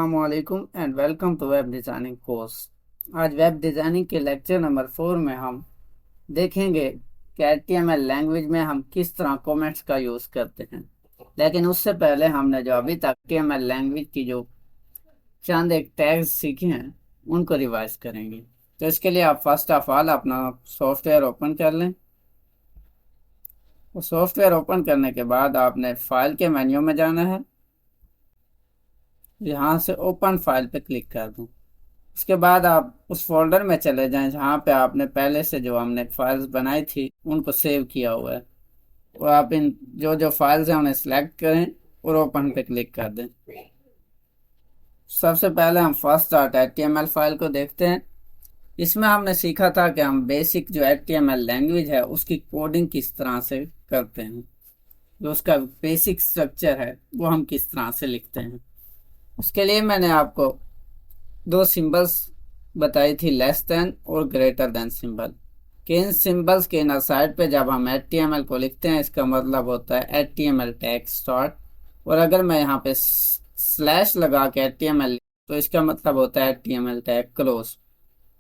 असलकुम and welcome to web designing course. आज web designing के लेक्चर नंबर 4 में हम देखेंगे कि HTML लैंग्वेज में हम किस तरह कमेंट्स का यूज़ करते हैं। लेकिन उससे पहले हमने जो अभी तक HTML लैंग्वेज की जो चंद एक टैग्स सीखे हैं उनको रिवाइज करेंगे। तो इसके लिए आप फर्स्ट ऑफ ऑल अपना सॉफ्टवेयर ओपन कर लें। सॉफ्टवेयर ओपन करने के बाद आपने फाइल के मेन्यू में जाना है। यहाँ से ओपन फाइल पे क्लिक कर दें। उसके बाद आप उस फोल्डर में चले जाएं जहाँ पे आपने पहले से जो हमने फाइल्स बनाई थी उनको सेव किया हुआ है। और आप इन जो जो फाइल्स हैं उन्हें सेलेक्ट करें और ओपन पे क्लिक कर दें। सबसे पहले हम फर्स्ट डॉट HTML फाइल को देखते हैं। इसमें हमने सीखा था कि हम बेसिक जो HTML लैंग्वेज है उसकी कोडिंग किस तरह से करते हैं, जो उसका बेसिक स्ट्रक्चर है वो हम किस तरह से लिखते हैं। उसके लिए मैंने आपको दो सिंबल्स बताई थी, लेस देन और ग्रेटर देन सिंबल। कि इन सिंबल्स के इनर साइड पे जब हम HTML को लिखते हैं इसका मतलब होता है HTML टैग स्टार्ट, और अगर मैं यहाँ पे स्लैश लगा के HTML तो इसका मतलब होता है HTML टैग क्लोज।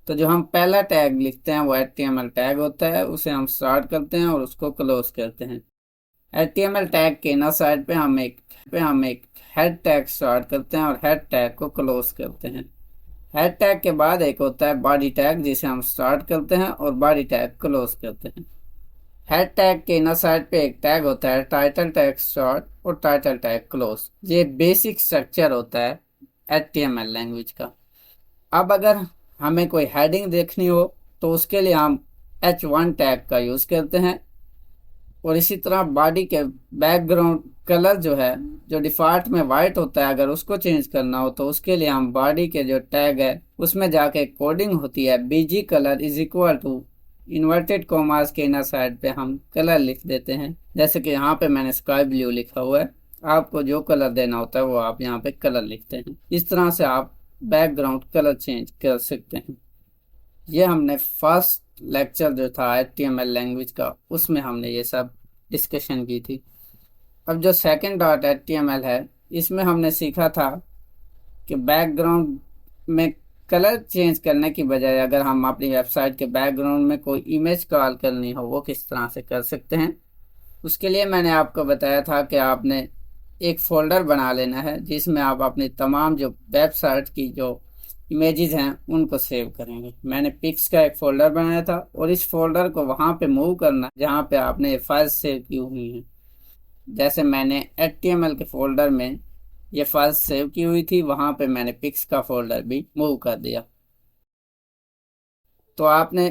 तो जो हम पहला टैग लिखते हैं वो HTML टैग होता है, उसे हम स्टार्ट करते हैं और उसको क्लोज करते हैं। HTML टैग के इनर साइड पे हम एक हेड टैग स्टार्ट करते हैं और हेड टैग को क्लोज करते हैं। हेड टैग के बाद एक होता है बॉडी टैग जिसे हम स्टार्ट करते हैं और बॉडी टैग क्लोज करते हैं। हेड टैग के इनर साइड पे एक टैग होता है टाइटल टैग स्टार्ट और टाइटल टैग क्लोज। ये बेसिक स्ट्रक्चर होता है HTML लैंग्वेज का। अब अगर हमें कोई हेडिंग देखनी हो तो उसके लिए हम H1 टैग का यूज करते हैं। और इसी तरह बॉडी के बैकग्राउंड कलर जो है, जो डिफॉल्ट में वाइट होता है, अगर उसको चेंज करना हो तो उसके लिए हम बॉडी के जो टैग है उसमें जाके कोडिंग होती है BG colour is equal to inverted commas के इनर साइड पे हम कलर लिख देते हैं। जैसे कि यहाँ पे मैंने स्काई ब्लू लिखा हुआ है, आपको जो कलर देना होता है वो आप यहाँ पे कलर लिखते हैं। इस तरह से आप बैकग्राउंड कलर चेंज कर सकते हैं। ये हमने फर्स्ट लेक्चर जो था HTML लैंग्वेज का उसमें हमने ये सब डिस्कशन की थी। अब जो सेकंड डॉट HTML है इसमें हमने सीखा था कि बैकग्राउंड में कलर चेंज करने की बजाय अगर हम अपनी वेबसाइट के बैकग्राउंड में कोई इमेज कॉल करनी हो वो किस तरह से कर सकते हैं। उसके लिए मैंने आपको बताया था कि आपने एक फोल्डर बना लेना है जिसमें आप अपनी तमाम जो वेबसाइट की जो इमेजेस हैं उनको सेव करेंगे। मैंने पिक्स का एक फोल्डर बनाया था और इस फोल्डर को वहां पे मूव करना जहां पे आपने ये फाइल सेव की हुई हैं। जैसे मैंने HTML के फोल्डर में ये फाइल सेव की हुई थी, वहां पे मैंने पिक्स का फोल्डर भी मूव कर दिया। तो आपने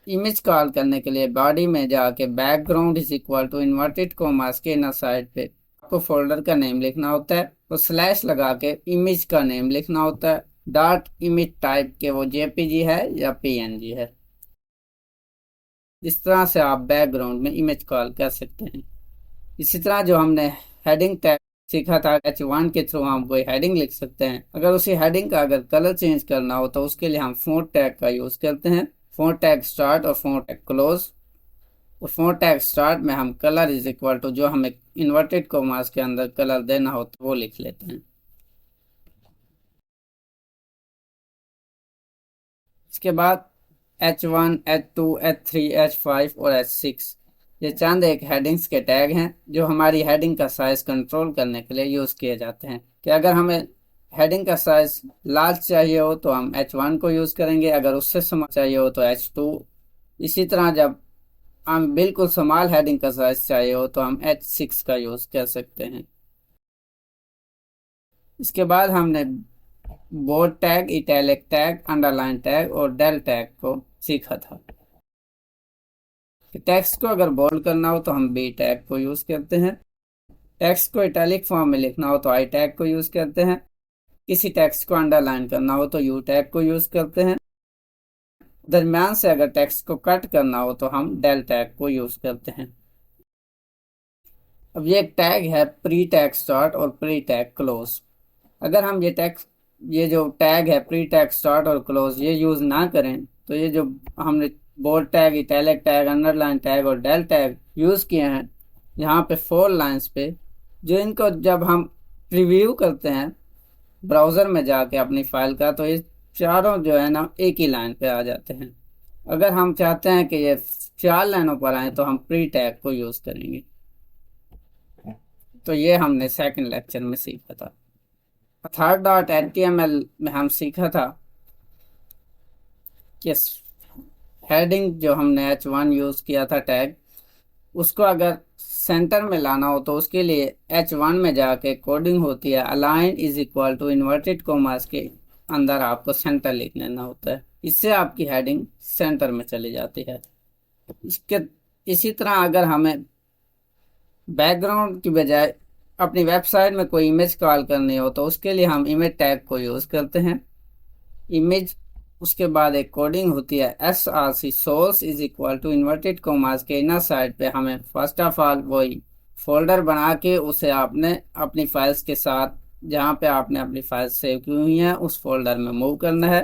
इमेज कॉल करने के लिए बॉडी में जाके background is equal to inverted commas के इनर साइड पे आपको फोल्डर का नेम लिखना होता है और स्लैश लगा के इमेज का नेम लिखना होता है। डॉट इमेज टाइप के वो JPG है या PNG है। इस तरह से आप बैकग्राउंड में इमेज कॉल कर सकते हैं। इसी तरह जो हमने हेडिंग टैग सीखा था, H1 के थ्रू हम कोई हेडिंग लिख सकते हैं। अगर उसी हेडिंग का अगर कलर चेंज करना हो तो उसके लिए हम फॉन्ट टैग का यूज करते हैं। फॉन्ट टैग स्टार्ट और फॉन्ट टैग क्लोज। और फॉन्ट टैग स्टार्ट में हम कलर इज इक्वल टू जो हमें इन्वर्टेड कॉमास के अंदर कलर देना हो तो वो लिख लेते हैं। इसके बाद H1, H2, H3, H5 और H6 ये चंद एक हेडिंग्स के टैग हैं जो हमारी हेडिंग का साइज कंट्रोल करने के लिए यूज किए जाते हैं। कि अगर हमें हेडिंग का साइज लार्ज चाहिए हो तो हम H1 को यूज करेंगे, अगर उससे स्मॉल चाहिए हो तो H2। इसी तरह जब हम बिल्कुल स्मॉल हेडिंग का साइज चाहिए हो तो हम H6 का यूज कर सकते हैं। इसके बाद हमने bold tag, italic tag, underline tag और डेल टैग को सीखा था। टेक्स्ट को अगर बोल्ड करना हो तो हम B टैग को यूज करते हैं। टेक्स्ट को इटैलिक फॉर्म में लिखना हो तो I टैग को यूज करते हैं। किसी टेक्स्ट को अंडरलाइन करना हो तो U टैग को यूज करते हैं। दरम्यान से अगर टेक्स्ट को कट करना हो तो हम डेल टैग को यूज करते हैं। अब ये एक टैग है प्री टैग स्टार्ट और प्री टैग क्लोज। अगर हम ये जो टैग है प्री टैग स्टार्ट और क्लोज ये यूज ना करें तो ये जो हमने bold tag, italic tag, underline tag और डेल टैग यूज किए हैं यहाँ पे 4 लाइंस पे, जो इनको जब हम प्रीव्यू करते हैं ब्राउज़र में जाके अपनी फाइल का, तो ये चारों जो है ना एक ही लाइन पे आ जाते हैं। अगर हम चाहते हैं कि ये 4 लाइनों पर आए तो हम प्री टैग को यूज़ करेंगे। तो ये हमने सेकंड लेक्चर में सीखा था। थर्ड डॉट HTML में हम सीखा था कि हेडिंग जो हमने H1 यूज़ किया था टैग, उसको अगर सेंटर में लाना हो तो उसके लिए H1 में जाके कोडिंग होती है align is equal to inverted commas के अंदर आपको सेंटर लिख लेना होता है। इससे आपकी हेडिंग सेंटर में चली जाती है। इसके इसी तरह अगर हमें बैकग्राउंड की बजाय अपनी वेबसाइट में कोई इमेज कॉल करनी हो तो उसके लिए हम इमेज टैग को यूज़ करते हैं। इमेज, उसके बाद एक कोडिंग होती है SRC source is equal to inverted commas के इनर साइड पे हमें फर्स्ट ऑफ ऑल वही फोल्डर बना के उसे आपने अपनी फाइल्स के साथ, जहाँ पे आपने अपनी फाइल्स सेव की हुई हैं, उस फोल्डर में मूव करना है।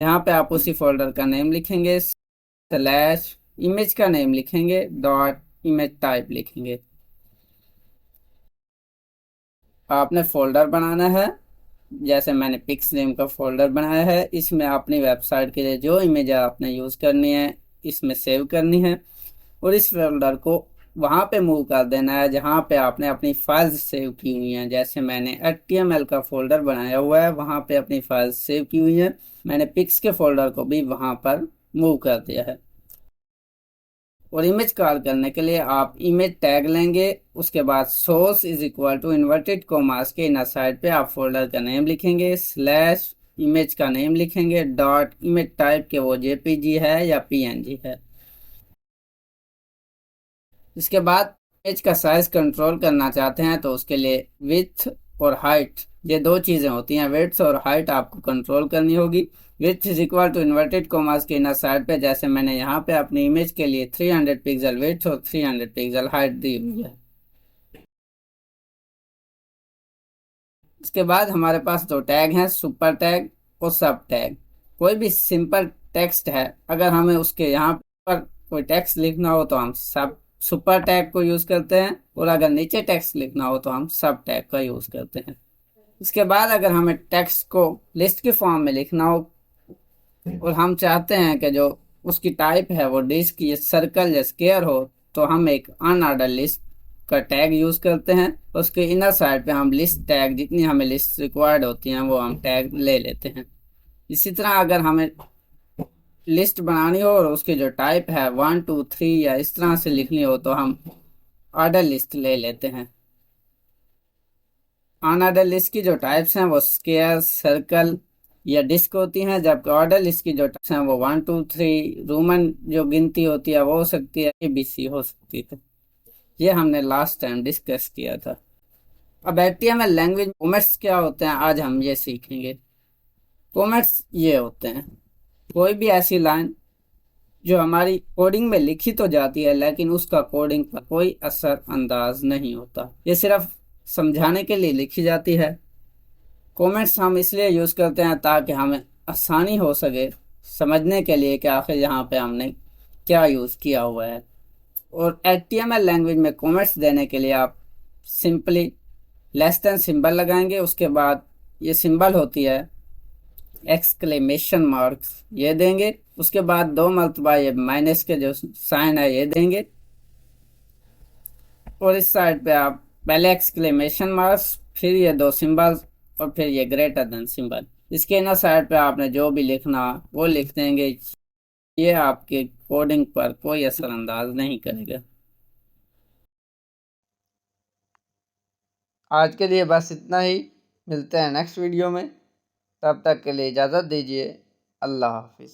यहाँ पे आप उसी फोल्डर का नेम लिखेंगे, स्लैश इमेज का नेम लिखेंगे, डॉट इमेज टाइप लिखेंगे। आपने फोल्डर बनाना है, जैसे मैंने पिक्स नेम का फोल्डर बनाया है। इसमें अपनी वेबसाइट के लिए जो इमेज आपने यूज़ करनी है इसमें सेव करनी है, और इस फोल्डर को वहाँ पे मूव कर देना है जहाँ पे आपने अपनी फाइल्स सेव की हुई हैं। जैसे मैंने HTML का फोल्डर बनाया हुआ है, वहाँ पे अपनी फाइल्स सेव की हुई हैं। मैंने पिक्स के फोल्डर को भी वहाँ पर मूव कर दिया है। और इमेज कॉल करने के लिए आप इमेज टैग लेंगे, उसके बाद source is equal to inverted commas के इनर साइड पे आप फोल्डर का नेम लिखेंगे, स्लैश इमेज का नेम लिखेंगे, डॉट इमेज टाइप के वो JPG है या PNG है। इसके बाद इमेज का साइज कंट्रोल करना चाहते हैं तो उसके लिए विड्थ और हाइट, ये दो चीजें होती हैं। विड्थ और हाइट आपको कंट्रोल करनी होगी। Width is equal to inverted commas के इनर साइड पे, जैसे मैंने यहाँ पे अपनी इमेज के लिए 300 पिक्सल विड्थ और 300 पिक्सल हाइट दी हुई है। इसके बाद हमारे पास दो टैग हैं, सुपर टैग और सब टैग। कोई भी सिंपल टेक्स्ट है, अगर हमें उसके यहाँ पर कोई टेक्स्ट लिखना हो तो हम सब सुपर टैग को यूज करते हैं, और अगर नीचे टेक्स्ट लिखना हो तो हम सब टैग का यूज करते हैं। इसके बाद अगर हमें टेक्स्ट को लिस्ट के फॉर्म में लिखना हो और हम चाहते हैं कि जो उसकी टाइप है वो डिस्क या सर्कल या स्क्वायर हो, तो हम एक अनऑर्डर लिस्ट का टैग यूज करते हैं। उसके इनर साइड पे हम लिस्ट टैग, जितनी हमें लिस्ट रिक्वायर्ड होती हैं वो हम टैग ले लेते हैं। इसी तरह अगर हमें लिस्ट बनानी हो और उसकी जो टाइप है 1 2 3 या इस तरह से लिखनी हो तो हम ऑर्डर लिस्ट ले लेते हैं। अनऑर्डर लिस्ट की जो टाइप्स हैं वो स्क्वायर, सर्कल या डिस्क होती हैं, जबकि ऑर्डर लिस्ट की जो टाइप्स हैं वो 1 2 3 रोमन जो गिनती होती है वो हो सकती है, ABC हो सकती है। ये हमने लास्ट टाइम डिस्कस किया था। अब HTML लैंग्वेज फॉर्मेट्स क्या होते हैं आज हम ये सीखेंगे। फॉर्मेट्स ये होते हैं कोई भी ऐसी लाइन जो हमारी कोडिंग में लिखी तो जाती है लेकिन उसका कोडिंग पर कोई असर अंदाज नहीं होता, ये सिर्फ समझाने के लिए लिखी जाती है। कमेंट्स हम इसलिए यूज करते हैं ताकि हमें आसानी हो सके समझने के लिए कि आखिर यहाँ पे हमने क्या यूज किया हुआ है। और HTML लैंग्वेज में कमेंट्स देने के लिए आप सिंपली लेस देन सिंबल लगाएंगे, उसके बाद ये सिंबल होती है एक्सक्लेमेशन मार्क्स, ये देंगे। उसके बाद 2 मरतबा ये माइनस के जो साइन है ये देंगे, और इस साइड पे आप पहले एक्सक्लेमेशन मार्क्स, फिर ये 2 सिंबल, और फिर ये ग्रेटर देन सिंबल। इसके इनर साइड पे आपने जो भी लिखना वो लिख देंगे। ये आपके कोडिंग पर कोई असरअंदाज नहीं करेगा। आज के लिए बस इतना ही, मिलते हैं नेक्स्ट वीडियो में। तब तक के लिए इजाज़त दीजिए। अल्लाह हाफिज़।